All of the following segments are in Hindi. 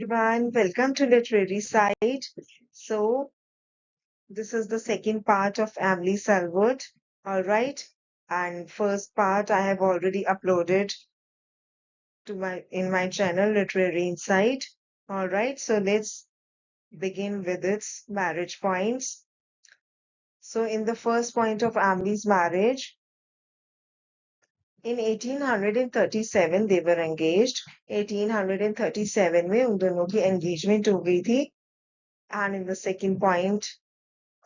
everyone, welcome to Literary Side. So, this is the second part of Emily Selwood. All right, and first part I have already uploaded to my channel Literary Insight. All right, so let's begin with its marriage points. So, in the first point of Emily's marriage, in 1837 they were engaged. 1837 में उन दोनों की engagement हो गई थी. And in the second point,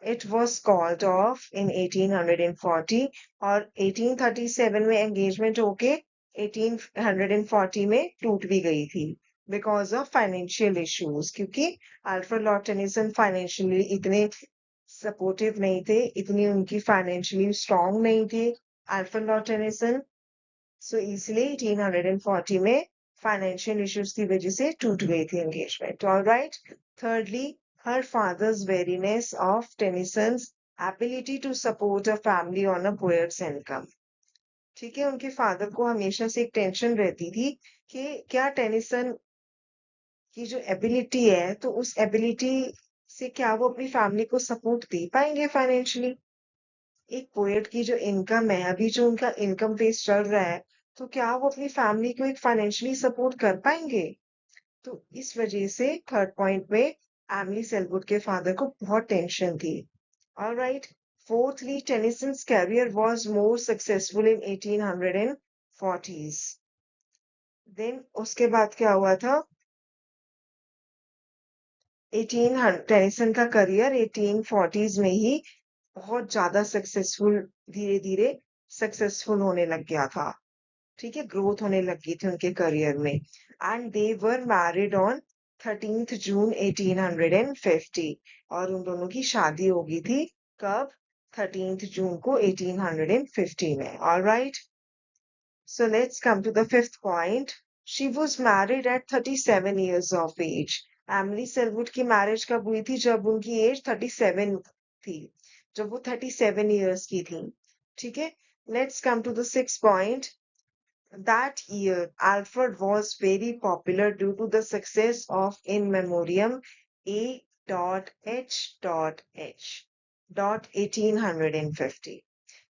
it was called off in 1840 और 1837 में engagement होके 1840 में टूट भी गई थी because of financial issues क्योंकि अल्फ्रेड लॉर्ड टेनिसन फाइनेंशियली इतने सपोर्टिव नहीं थे, इतनी उनकी फाइनेंशियली स्ट्रांग नहीं थे अल्फ्रेड लॉर्ड टेनिसन. सो इसलिए 1840 में फाइनेंशियल इश्यूज की वजह से टूट गई थी engagement. Alright. Thirdly, her father's wariness of Tennyson's ability to support a family on a poet's income. ठीक है, उनके फादर को हमेशा से एक टेंशन रहती थी कि क्या टेनिसन की जो एबिलिटी है तो उस एबिलिटी से क्या वो अपनी फैमिली को सपोर्ट दे पाएंगे फाइनेंशियली. एक पोएट की जो इनकम है, अभी जो उनका इनकम बेस चल रहा है, तो क्या वो अपनी फैमिली को एक फाइनेंशियली सपोर्ट कर पाएंगे. तो इस वजह से थर्ड पॉइंट में एमिली सेलवुड के फादर को बहुत टेंशन थी. Alright. Fourthly, Tennyson's career was more successful in 1840s. Then उसके बाद क्या हुआ था? टेनिसन का करियर 1840s में ही बहुत ज्यादा सक्सेसफुल, धीरे धीरे सक्सेसफुल होने लग गया था. ठीक है, ग्रोथ होने लगी थी उनके करियर में. And they were married on 13th जून 1850 और उन दोनों की शादी हो गई थी कब? 13th जून को 1850 में. Alright. So let's come to the fifth point. She was married at 37 years of age. Emily Selwood की मैरिज कब हुई थी? जब उनकी एज 37 थी, जब वो 37 years की थी. ठीक है. Let's come to the sixth point. That year, Alfred was very popular due to the success of In Memoriam A.H.H. 1850.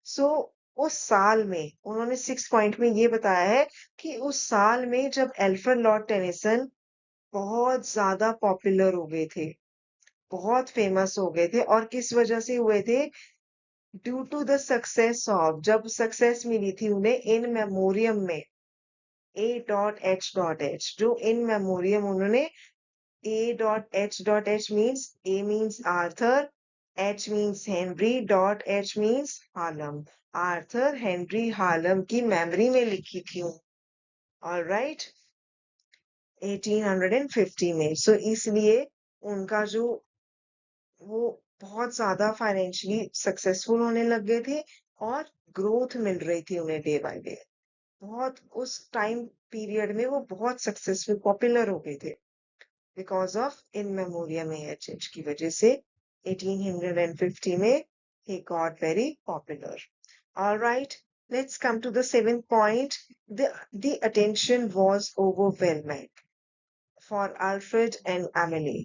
So, उस साल में उन्होंने 6 पॉइंट में ये बताया है कि उस साल में जब अल्फ्रेड लॉर्ड टेनिसन बहुत ज्यादा पॉपुलर हो गए थे, बहुत फेमस हो गए थे. और किस वजह से हुए थे? Due to the success of, जब सक्सेस मिली थी उन्हें इन मेमोरियम में A.H.H. जो इन मेमोरियम उन्होंने A.H.H means A means Arthur, H means Henry, H means Harlem. Arthur Henry Harlem की मेमोरी में लिखी थी. ऑलराइट. 1850 में. सो इसलिए उनका जो वो बहुत ज्यादा फाइनेंशियली सक्सेसफुल होने लग गए थे और ग्रोथ मिल रही थी उन्हें डे बाय डे. बहुत उस टाइम पीरियड में वो बहुत सक्सेसफुल पॉपुलर हो गए थे because of in memoriam AHH की वजह से 1850 में he got very popular. All right, let's come to the seventh point. The attention was overwhelming for Alfred and Emily.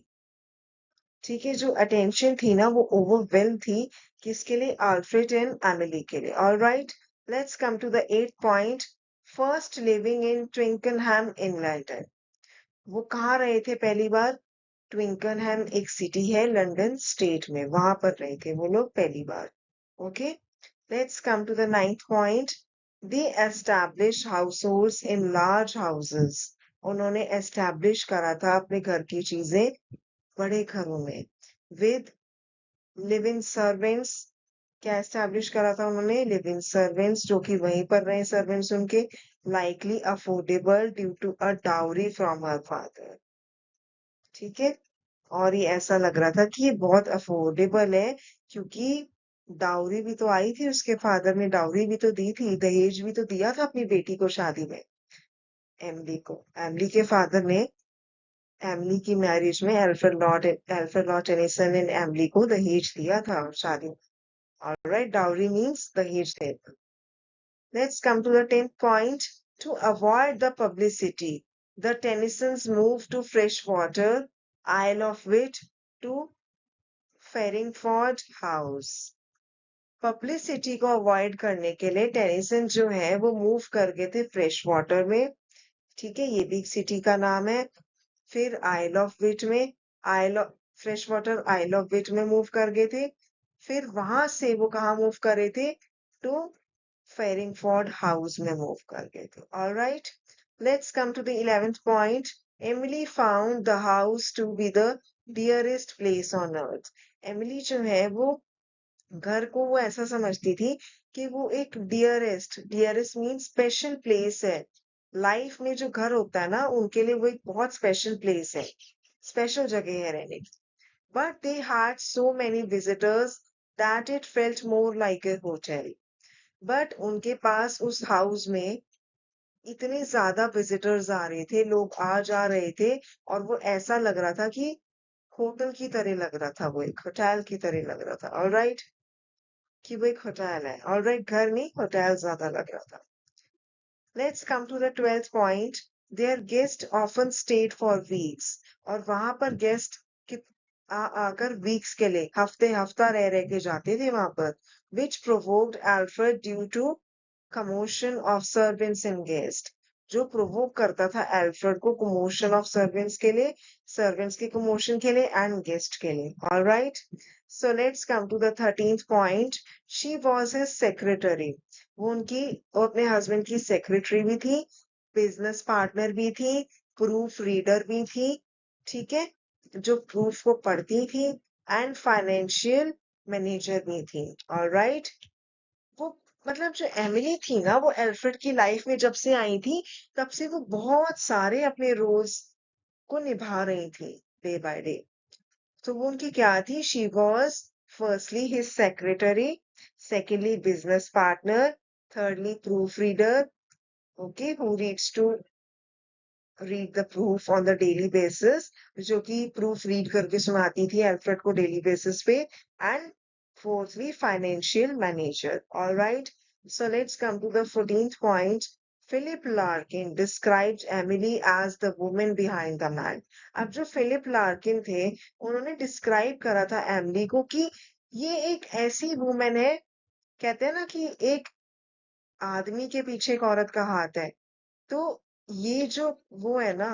ठीक है, जो अटेंशन थी ना वो ओवरवेल्म थी. किसके लिए? अल्फ्रेड एंड एमिली के लिए. All right. Let's come to the 8th point. First living in Twickenham in London. वो कहाँ रहे थे पहली बार? ट्विंकलहैम एक सिटी है लंदन स्टेट में, वहां पर रहे थे वो लोग पहली बार. Okay. Let's come to the 9th point. They establish households in large houses. उन्होंने एस्टैब्लिश करा था अपने घर की चीजें बड़े घरों में. With live in servants. क्या एस्टैब्लिश करा था उन्होंने? लिव इन सर्वेंट्स, जो कि वहीं पर रहे सर्वेंट्स उनके. Likely affordable due to a dowry from her father. ठीक है. और ये ऐसा लग रहा था कि ये बहुत अफोर्डेबल है क्योंकि डाउरी भी तो आई थी, उसके फादर ने डाउरी भी तो दी थी, दहेज भी तो दिया था अपनी बेटी को शादी में. एमिली को, एमिली के फादर ने एमिली की मैरिज में अल्फ्रेड लॉर्ड टेनिसन ने एमिली को दहेज दिया था शादी में. ऑलराइट. डाउरी मींस दहेज देना. Let's come to the 10th point. To avoid the publicity, The Tennysons moved to Freshwater, Isle of Wight to Farringford house. Publicity को अवॉइड करने के लिए टेनिसन जो है वो मूव कर गए थे फ्रेश वाटर में। ठीक है, ये भी एक सिटी का नाम है। फिर आइल ऑफ विट में, Isle of Freshwater oil of Wight में मूव कर गए थे। फिर वहां से वो कहाँ मूव कर रहे थे? टू फेरिंगफोर्ड हाउस में मूव कर गए थे। Alright, let's come to the 11th point. Emily found the house to be the dearest place on earth. Emily जो है वो घर को वो ऐसा समझती थी कि वो एक dearest, dearest mean special place है। लाइफ में जो घर होता है ना, उनके लिए वो एक बहुत स्पेशल प्लेस है, स्पेशल जगह है रहने की। But they had so many visitors that it felt more like a hotel. But उनके पास उस हाउस में इतने ज्यादा विजिटर्स आ रहे थे, लोग आ जा रहे थे, और वो ऐसा लग रहा था कि होटल की तरह लग रहा था, वो एक होटल की तरह लग रहा था। ऑलराइट, कि वो एक होटल है। ऑलराइट, घर नहीं, होटल ज्यादा लग रहा था। Let's come to the 12th point. Their guest often stayed for weeks. और वहां पर गेस्ट आकर वीक्स के लिए, हफ्ते हफ्ता रह रह के जाते थे वहां पर। Which provoked Alfred due to commotion of servants and guest. जो प्रोवोक करता था एल्फ्रेड को कमोशन ऑफ सर्वेंट्स के लिए, सर्वेंट्स के कमोशन के लिए एंड गेस्ट के लिए। Alright, so let's come to the 13th point. She was his secretary. वो अपने हस्बैंड की सेक्रेटरी भी थी, बिजनेस पार्टनर भी थी, प्रूफ रीडर भी थी। ठीक है, जो प्रूफ को पढ़ती थी, एंड फाइनेंशियल मैनेजर भी थी। ऑलराइट, वो मतलब जो एमिली थी ना, वो एल्फ्रेड की लाइफ में जब से आई थी, तब से वो बहुत सारे अपने रोल्स को निभा रही थी डे बाय डे। तो वो उनकी क्या थी? She was firstly his secretary, secondly business partner, thirdly proofreader, okay, who reads to read the proof on the daily basis, जो कि प्रूफ रीड करके सुनाती थी एल्फ्रेड को डेली बेसिस पे, and fourthly financial manager. All right, so let's come to the 14th point. Philip Larkin described Emily as the woman behind the man. अब जो फिलिप लार्किन थे, उन्होंने डिस्क्राइब करा था एमिली को कि ये एक ऐसी वुमेन है, कहते हैं ना कि एक आदमी के पीछे एक औरत का हाथ है। तो ये जो वो है ना,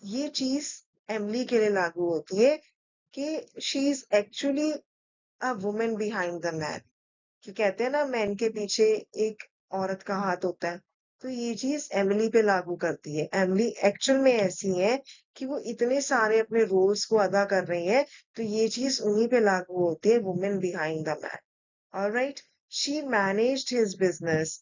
ये चीज एमिली के लिए लागू होती है कि she is actually a women behind the man. कि कहते हैं ना, मैन के पीछे एक औरत का हाथ होता है। तो ये चीज एमिली पे लागू करती है। एमिली एक्चुअल में ऐसी है कि वो इतने सारे अपने रोल्स को अदा कर रही है, तो ये चीज उन्हीं पे लागू होती है, women behind the man. Alright, she managed his business,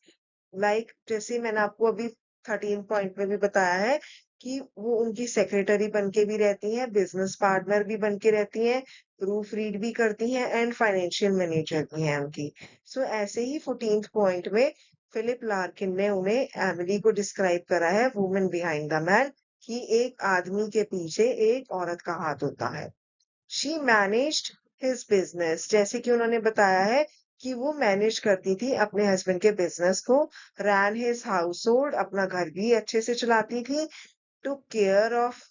like जैसे मैंने आपको अभी 13 पॉइंट में भी बताया है कि वो उनकी सेक्रेटरी बन के भी रहती हैं, बिजनेस पार्टनर भी बन के रहती हैं, प्रूफ रीड भी करती हैं, एंड फाइनेंशियल मैनेजर भी हैं उनकी। सो ऐसे ही 14th पॉइंट में फिलिप लार्किन ने उन्हें एमिली को डिस्क्राइब करा है, वुमेन बिहाइंड द मैन, कि एक आदमी के पीछे एक औरत का हाथ होता है। शी मैनेज्ड हिज बिजनेस, जैसे कि उन्होंने बताया है कि वो मैनेज करती थी अपने हस्बैंड के बिजनेस को, रैन हिज हाउस होल्ड, अपना घर भी अच्छे से चलाती थी, took care of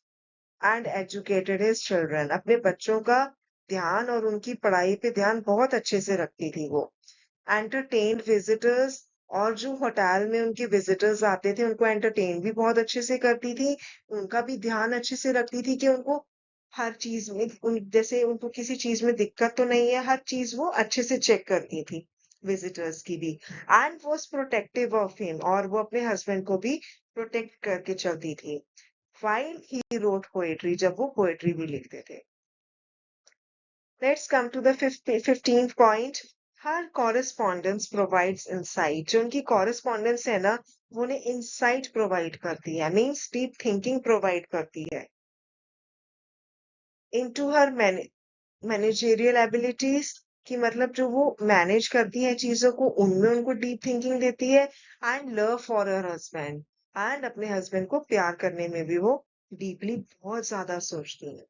and educated his children, अपने बच्चों का ध्यान और उनकी पढ़ाई पे ध्यान बहुत अच्छे से रखती थी वो। एंटरटेन्ड विजिटर्स, और जो होटल में उनके विजिटर्स आते थे उनको एंटरटेन भी बहुत अच्छे से करती थी, उनका भी ध्यान अच्छे से रखती थी कि उनको हर चीज में जैसे उनको किसी चीज में दिक्कत तो नहीं है, हर चीज वो अच्छे से चेक करती थी, विजिटर्स की भी। And was protective of him, और वो अपने हस्बैंड को भी प्रोटेक्ट करके चलती थी। while he wrote poetry, जब वो पोएट्री भी लिखते थे। Let's come to the 15th point. Her correspondence provides insight. जो उनकी correspondence है ना, वो उन्हें insight provide करती है, means deep thinking provide करती है। Into her managerial abilities, कि मतलब जो वो मैनेज करती है चीजों को, उनमें उनको डीप थिंकिंग देती है। And love for her husband, and अपने हस्बैंड को प्यार करने में भी वो डीपली बहुत ज्यादा सोचती है।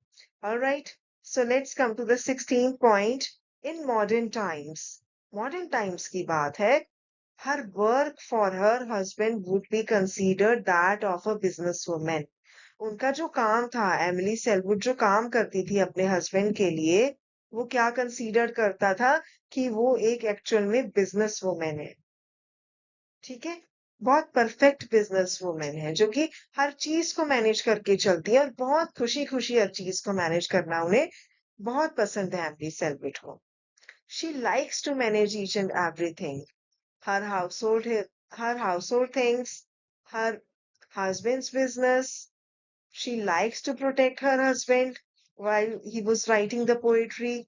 Alright, so let's come to the 16th point. In modern times, modern times की बात है, her work for her husband would be considered that of a businesswoman. उनका जो काम था, एमिली सेलवुड जो काम करती थी अपने हस्बैंड के लिए, वो क्या कंसीडर करता था कि वो एक एक्चुअल में बिजनेस वुमेन है। ठीक है, बहुत परफेक्ट बिजनेस वुमेन है जो कि हर चीज को मैनेज करके चलती है और बहुत खुशी खुशी हर चीज को मैनेज करना उन्हें बहुत पसंद है एमिली सेलवुड को। She likes to manage each and everything, her household her household things, her husband's business. She likes to protect her husband while he was writing the poetry.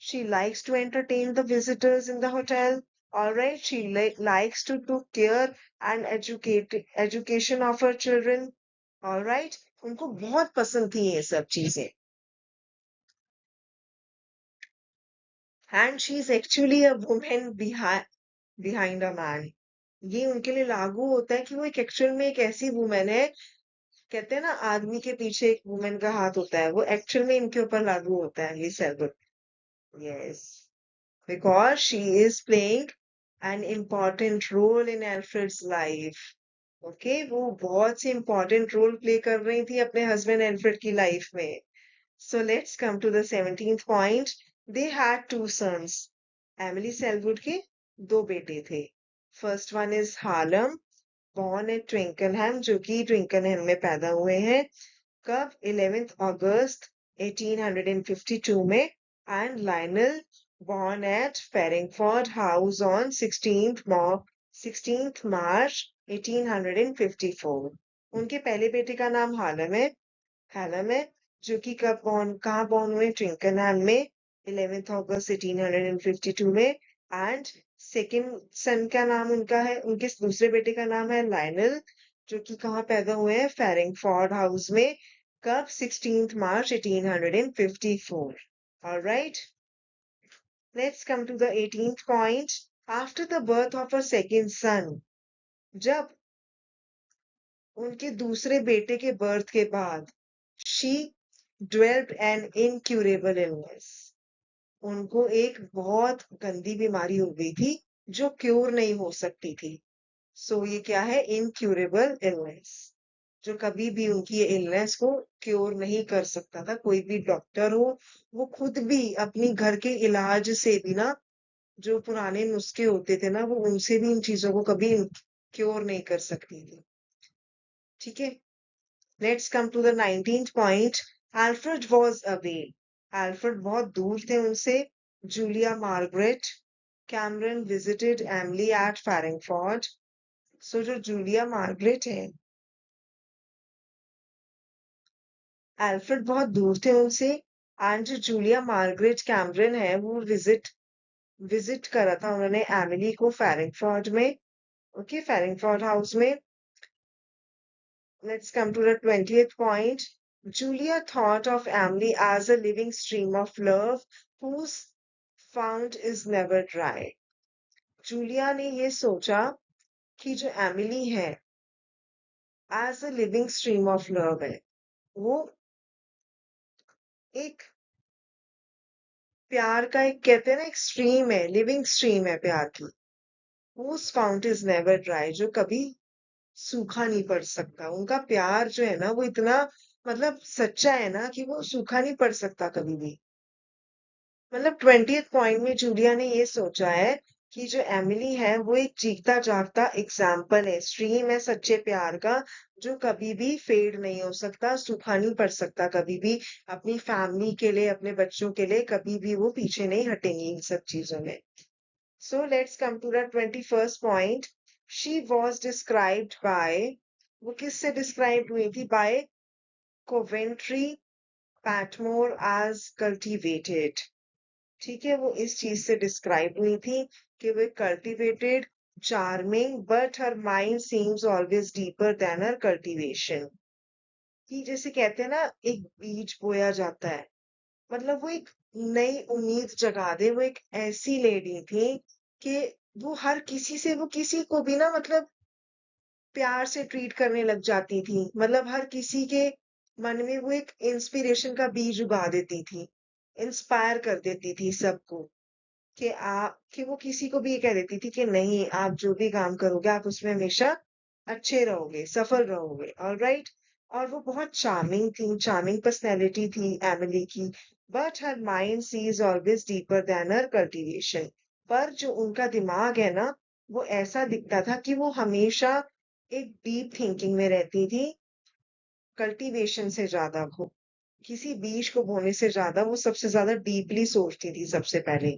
She likes to entertain the visitors in the hotel. All right, she likes to take care and education of her children. All right, उनको बहुत पसंद थी ये सब चीजें. And she is actually a woman behind a man. ये उनके लिए लागू होता है कि वो एक एक्चुअल में एक ऐसी वुमेन है। कहते हैं ना, आदमी के पीछे एक वुमेन का हाथ होता है, वो एक्चुअल में इनके ऊपर लागू होता है, ये self. Yes, because she is playing an important role in Alfred's life. Okay, वो बहुत सी इम्पोर्टेंट रोल प्ले कर रही थी अपने हस्बैंड एल्फ्रेड की लाइफ में। So let's come to the 17th point. They had two sons. Emily Selwood के दो बेटे थे। First one is Harlem, born at Twickenham, जो कि ट्विंकनहैम में पैदा हुए हैं। कब? 11th August 1852 में। And Lionel, born at Farringford House on 16th March 1854। उनके पहले बेटे का नाम हालम है, जो कि कहाँ बॉर्न हुए? ट्विंकनहैम में 11th August 1852 में। एंड सेकेंड सन का नाम उनका है, उनके दूसरे बेटे का नाम है लाइनल, जो कि कहाँ पैदा हुए हैं? फेरिंगफोर्ड हाउस में। कब? 16th March 1854। Alright, let's come to the 18th point. After the birth of her second son, जब उनके दूसरे बेटे के बर्थ के बाद, she developed an incurable illness. उनको एक बहुत गंदी बीमारी हो गई थी जो क्योर नहीं हो सकती थी। सो ये क्या है? इनक्यूरेबल इलनेस, जो कभी भी उनकी इलनेस को क्योर नहीं कर सकता था कोई भी डॉक्टर हो। वो खुद भी अपनी घर के इलाज से भी ना, जो पुराने नुस्खे होते थे ना, वो उनसे भी इन चीजों को कभी क्योर नहीं कर सकती थी। ठीक है, let's come to the 19th point. Alfred was away. Alfred बहुत दूर थे उनसे। Julia Margaret Cameron visited Emily at Farringford. So जो जूलिया मार्गरेट है, एल्फ्रेड बहुत दूर थे उनसे। एंड जो जूलिया मार्गरेट कैमरन है, वो विजिट करा था उन्होंने एमिली को फेरिंगफोर्ड में। ओके, फेरिंगफोर्ड हाउस में। Let's come to the 20th point. Julia thought of Emily as a living stream of love whose fount is never dry. Julia ने ये सोचा कि जो एमिली है, as a living stream of love है, वो एक प्यार का एक, कहते हैं ना, एक स्ट्रीम है, लिविंग स्ट्रीम है प्यार की। whose fount is never dry, जो कभी सूखा नहीं पड़ सकता। उनका प्यार जो है ना, वो इतना मतलब सच्चा है ना कि वो सूखा नहीं पड़ सकता कभी भी। मतलब 20th पॉइंट में जूलिया ने ये सोचा है कि जो एमिली है वो एक जीता जागता एग्जाम्पल है, स्ट्रीम है सच्चे प्यार का, जो कभी भी फेड नहीं हो सकता, सूखा नहीं पड़ सकता कभी भी। अपनी फैमिली के लिए, अपने बच्चों के लिए कभी भी वो पीछे नहीं हटेंगी इन सब चीजों में। So let's come to the 21st point. She was described by, वो किससे डिस्क्राइब हुई थी? By Coventry Patmore as cultivated. ठीक है, वो इस चीज से डिस्क्राइब हुई थी कि वो cultivated, charming, but her mind seems always deeper than her cultivation. कि जैसे कहते हैं ना, एक बीज बोया जाता है, मतलब वो एक नई उम्मीद जगा दे। वो एक ऐसी लेडी थी कि वो हर किसी से, वो किसी को भी ना, मतलब प्यार से ट्रीट करने लग जाती थी। मतलब हर किसी के मन में वो एक इंस्पिरेशन का बीज उगा देती थी, इंस्पायर कर देती थी सबको। कि वो किसी को भी ये कह देती थी कि नहीं, आप जो भी काम करोगे आप उसमें हमेशा अच्छे रहोगे, सफल रहोगे, ऑलराइट। और वो बहुत चार्मिंग पर्सनैलिटी थी एमिली की। But her mind sees always deeper than her cultivation. पर जो उनका दिमाग है ना, वो ऐसा दिखता था कि वो हमेशा एक डीप थिंकिंग में रहती थी, कल्टीवेशन से ज्यादा। वो किसी बीज को बोने से ज्यादा वो सबसे ज्यादा डीपली सोचती थी सबसे पहले।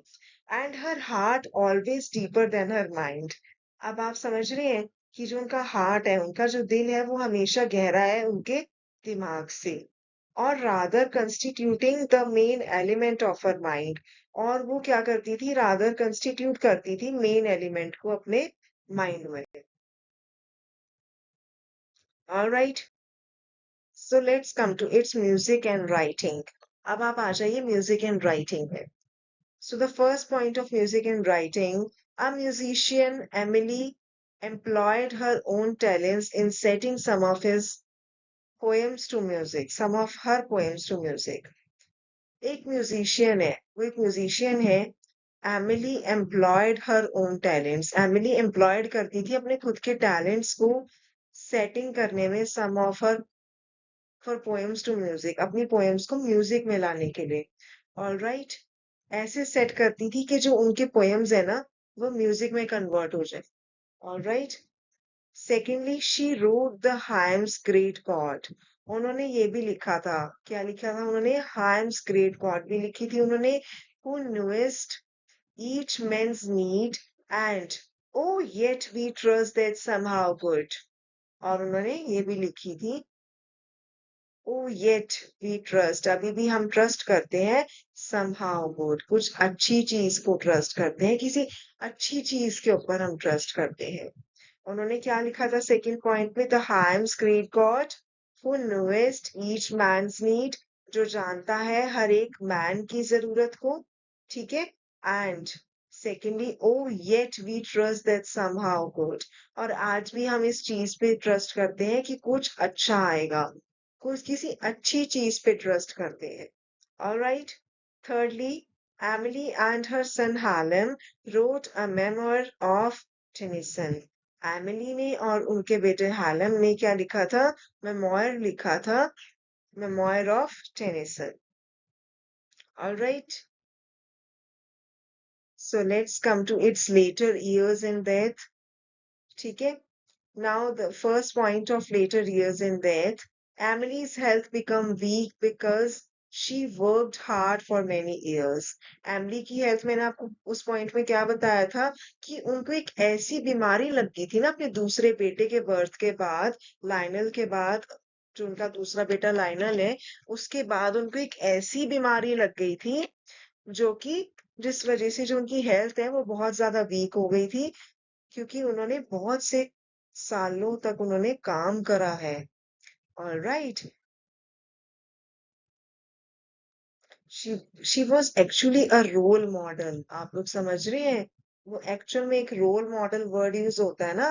And her heart always deeper than her mind. अब आप समझ रहे हैं कि जो उनका हार्ट है, उनका जो दिल है, वो हमेशा गहरा है उनके दिमाग से। और rather constituting the main element of her mind. और वो क्या करती थी, रादर कंस्टिट्यूट करती थी मेन एलिमेंट को अपने माइंड में। Alright, so let's come to its music and writing. अब आप आ जाइए म्यूजिक एंड राइटिंग में। So the first point of music and writing, a musician, Emily, employed her own talents in setting some of his poems to music, some of her poems to music. एक म्यूजिशियन है, वो एक म्यूजिशियन है। Emily employed her own talents. Emily employed करती थी अपने खुद के टैलेंट्स को सेटिंग करने में, some of her for poems to music, अपनी पोएम्स को म्यूजिक में लाने के लिए। ऑल राइट, ऐसे सेट करती थी कि जो उनके पोएम्स है ना, वो म्यूजिक में कन्वर्ट हो जाए। All right, secondly she wrote the hymns great God. उन्होंने ये भी लिखा था, क्या लिखा था उन्होंने, हाइम्स ग्रेट कॉर्ड भी लिखी थी उन्होंने। Who knowest each man's need and O yet we trust that somehow good. और उन्होंने ये भी लिखी थी, Oh, yet we trust, अभी भी हम ट्रस्ट करते हैं, somehow good, कुछ अच्छी चीज को ट्रस्ट करते हैं, किसी अच्छी चीज के ऊपर हम ट्रस्ट करते हैं। उन्होंने क्या लिखा था सेकंड पॉइंट में, the hymns great God who knowest each man's need, जो जानता है हर एक मैन की जरूरत को, ठीक है। And secondly, O yet we trust that somehow good, और आज भी हम इस चीज पे ट्रस्ट करते हैं कि कुछ अच्छा आएगा, कुछ किसी अच्छी चीज पे ट्रस्ट करते हैं। Alright, thirdly, Emily and her son Hallam wrote a memoir of Tennyson. Emily ने और उनके बेटे हालम ने क्या लिखा था, मेमोयर लिखा था, memoir of Tennyson. Alright, so let's come to its later years and death, ठीक है। Now the first point of later years and death, Emily's health became weak because she worked hard for many years. Emily की हेल्थ, मैंने आपको उस पॉइंट में क्या बताया था कि उनको एक ऐसी बीमारी लग गई थी ना अपने दूसरे बेटे के बर्थ के बाद, लाइनल के बाद, जो उनका दूसरा बेटा लाइनल है, उसके बाद उनको एक ऐसी बीमारी लग गई थी जो कि जिस वजह से जो उनकी हेल्थ है वो बहुत ज्यादा वीक हो गई थी, क्योंकि उन्होंने बहुत से सालों तक उन्होंने काम करा है। Alright, she was actually a role model. आप लोग समझ रहे हैं, वो एक्चुअल में एक रोल मॉडल वर्ड यूज होता है ना,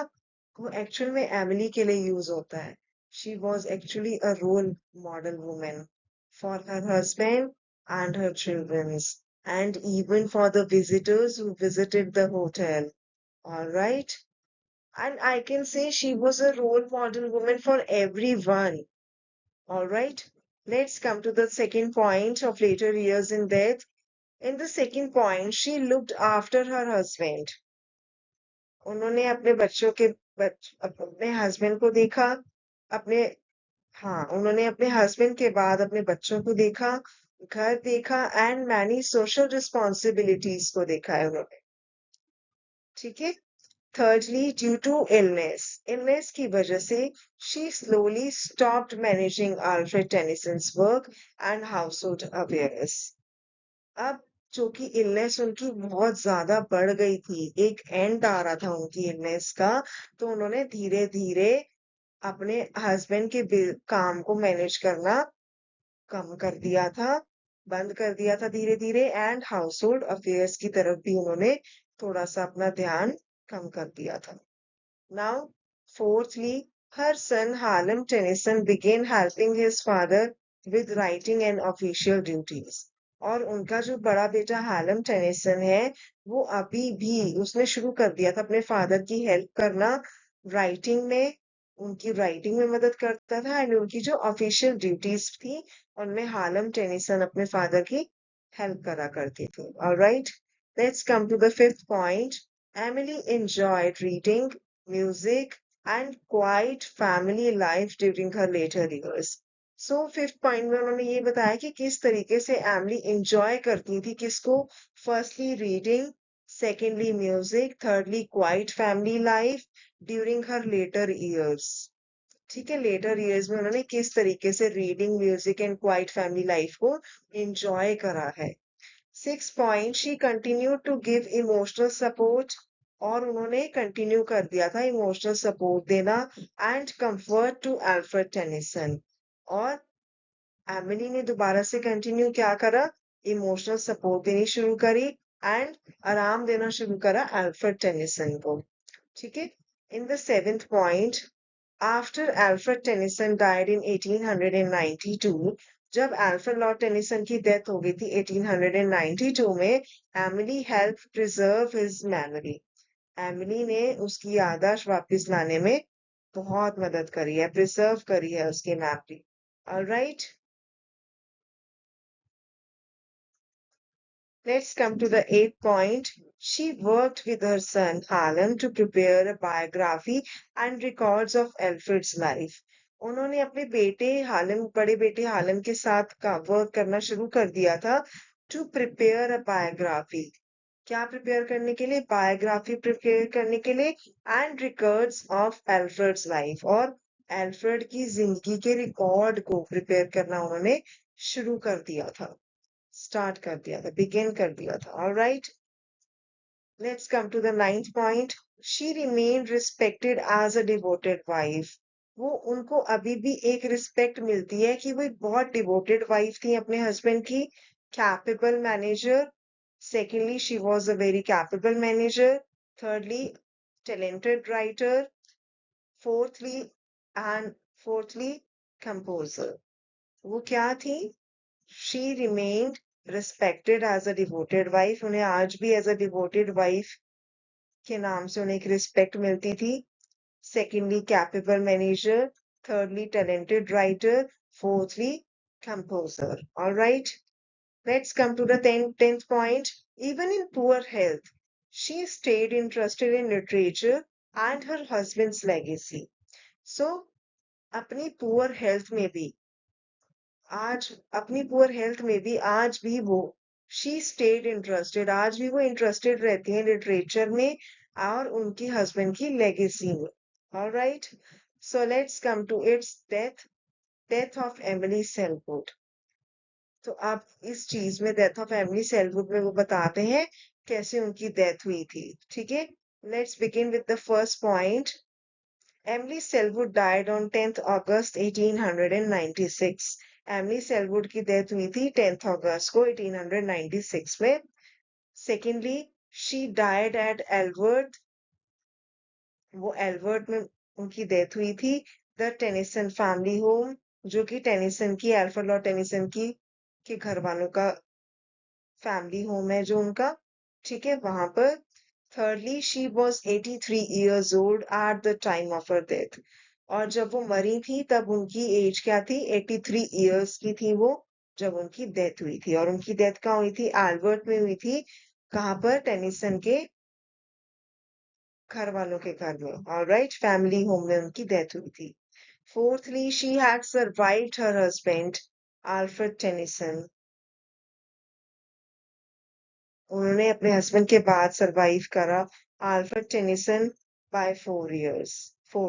वो एक्चुअल में एमिली के लिए यूज होता है। She was actually a role model women for her husband and her children's, and even for the visitors who visited the hotel. All right. And I can say she was a role model woman for everyone. All right. Let's come to the second point of later years in death. In the second point, she looked after her husband. उन्होंने अपने बच्चों के अपने हस्बैंड को देखा, अपने, हाँ, उन्होंने अपने हस्बैंड के बाद अपने बच्चों को देखा, घर देखा, एंड मैनी सोशल रिस्पॉन्सिबिलिटीज को देखा है उन्होंने, ठीक है। Thirdly, due to illness की वजह से she slowly stopped managing Alfred Tennyson's work and household affairs. अब जो कि इलनेस उनकी बहुत ज्यादा बढ़ गई थी, एक एंड आ रहा था उनकी इलनेस का, तो उन्होंने धीरे धीरे अपने हस्बैंड के काम को मैनेज करना कम कर दिया था, बंद कर दिया था धीरे धीरे, एंड हाउस होल्ड अफेयर्स की तरफ भी उन्होंने थोड़ा सा अपना ध्यान कम कर दिया था। Now fourthly, her son Harlem Tennyson began helping his father with writing and official duties. और उनका जो बड़ा बेटा हालम टेनिसन है, वो अभी भी उसने शुरू कर दिया था अपने फादर की हेल्प करना राइटिंग में, उनकी राइटिंग में मदद करता था एंड उनकी जो ऑफिशियल ड्यूटीज थी उनमें हालम टेनिसन अपने फादर की हेल्प करा करती थी. Alright, let's come to the fifth point. Emily enjoyed reading, music and quiet family life during her later years. So fifth point में उन्होंने ये बताया कि किस तरीके से एमिली एंजॉय करती थी किसको. Firstly reading, secondly music, thirdly quite family life during her later years. ठीक है, लेटर ईयर्स में उन्होंने किस तरीके से reading, music and quite family life को एंजॉय करा है. Six point, she continue to give emotional support, और उन्होंने कंटिन्यू कर दिया था इमोशनल सपोर्ट देना and comfort to Alfred Tennyson. और एमिली ने दोबारा से कंटिन्यू क्या करा, इमोशनल सपोर्ट देनी शुरू करी एंड आराम देना शुरू करा अल्फ्रेड टेनिसन को. ठीक है. In the seventh point, after Alfred Tennyson died in 1892, जब अल्फ्रेड लॉर्ड टेनिसन की डेथ हो गई थी 1892 में, Emily help preserve his memory. Emily ने उसकी याददाश्त वापस लाने में बहुत मदद करी है, प्रिजर्व करी है उसकी memory. Alright, let's come to the eighth point. She worked with her son Harlem to prepare a biography and records of Alfred's life. उन्होंने अपने बेटे हालम, बड़े बेटे हालम के साथ का वर्क करना शुरू कर दिया था टू प्रिपेयर अ बायोग्राफी. क्या प्रिपेयर करने के लिए, बायोग्राफी प्रिपेयर करने के लिए एंड रिकॉर्ड्स ऑफ एल्फ्रेड्स लाइफ, और एल्फ्रेड की जिंदगी के रिकॉर्ड को प्रिपेयर करना उन्होंने शुरू कर दिया था, स्टार्ट कर दिया था, बिगिन कर दिया था. Alright, let's come to the ninth point. She remain respected as a devoted wife. वो उनको अभी भी एक रिस्पेक्ट मिलती है कि वो एक बहुत डिवोटेड वाइफ थी अपने हस्बैंड की. Capable manager, secondly she was a very capable manager, thirdly talented writer, fourthly and fourthly composer. वो क्या थी, she remained respected as a devoted wife. उन्हें आज भी as a devoted wife के नाम से उन्हें एक रिस्पेक्ट मिलती थी. Secondly, capable manager. Thirdly, talented writer. Fourthly, composer. All right. Let's come to the tenth point. Even in poor health, she stayed interested in literature and her husband's legacy. So, अपनी poor health में भी, आज अपनी पुअर हेल्थ में भी आज भी वो शी स्टेड इंटरेस्टेड, आज भी वो इंटरेस्टेड रहती हैं लिटरेचर में और उनकी हस्बैंड की लेगेसी में. Alright, so let's come to its death. Death of Emily Selwood. तो आप इस चीज में डेथ ऑफ एमिली सेलवुड में वो बताते हैं कैसे उनकी डेथ हुई थी. ठीक है, let's begin with the first point. Emily Selwood died on 10th August 1896. Emily Selwood की डेथ हुई थी 10th अगस्त को 1896 में. Secondly, she died at Aldworth. वो एल्वर्थ में उनकी डेथ हुई थी. द टेनिसन फैमिली होम, जो कि टेनिसन की, अल्फ्रेड लॉर्ड टेनिसन की के घर वालों का फैमिली होम है जो उनका. ठीक है, वहां पर. Thirdly, she was 83 years old at the time of her death. और जब वो मरी थी तब उनकी एज क्या थी, 83 years की थी वो जब उनकी डेथ हुई थी. और उनकी डेथ कहाँ हुई थी, एल्बर्ट में हुई थी. कहाँ पर, टेनिसन के घर वालों के घर में. ऑलराइट, फैमिली होम में उनकी डेथ हुई थी. Fourthly, she had survived her husband Alfred Tennyson. उन्होंने अपने हस्बैंड के बाद सरवाइव करा अल्फ्रेड टेनिसन by 4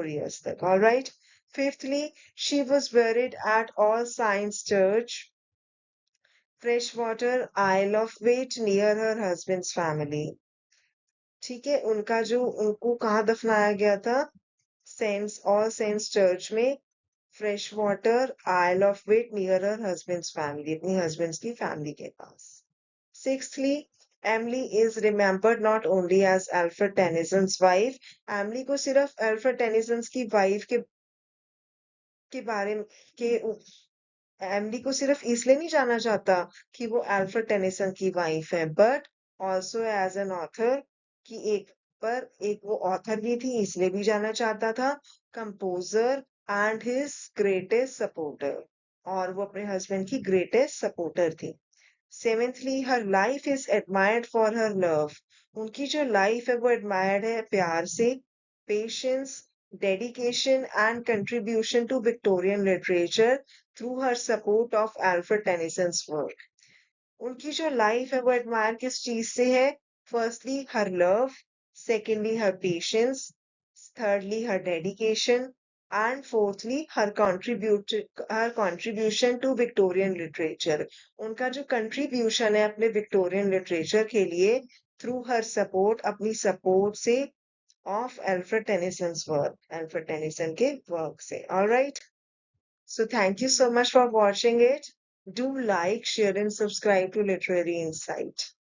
years तक. All right. Fifthly, she was buried at All Saints Church, Freshwater, Isle of Wight, near her husband's family. ठीक है, उनको कहाँ दफनाया गया था, सेंट्स ऑल सेंट्स चर्च में, Freshwater, oil of Wight, near her husband's family, अपनी हस्बैंड्स की फैमिली के पास. Sixthly, Emily is remembered not only as Alfred Tennyson's wife. Emily को सिर्फ Alfred Tennyson's की वाइफ के बारे में के एमडी को सिर्फ इसलिए नहीं जाना जाता कि वो अल्फ्रेड टेनिसन की वाइफ है, but also as an author, कि एक वो ऑथर भी थी इसलिए भी जाना चाहता था, composer and his greatest supporter, और वो अपने हस्बैंड की ग्रेटेस्ट सपोर्टर थी। Seventhly, her life is admired for her love. उनकी जो लाइफ है वो एडमायर्ड है प्यार से, patience, dedication and contribution to Victorian literature through her support of Alfred Tennyson's work. उनकी जो लाइफ है वो एडमायर किस चीज से है? Firstly her love, secondly her patience, thirdly her dedication, and fourthly her contribution to Victorian literature. उनका जो contribution है अपने Victorian literature के लिए through her support, अपनी support से, of Alfred Tennyson's work, Alfred Tennyson के work से. All right. So thank you so much for watching it. Do like, share, and subscribe to Literary Insight.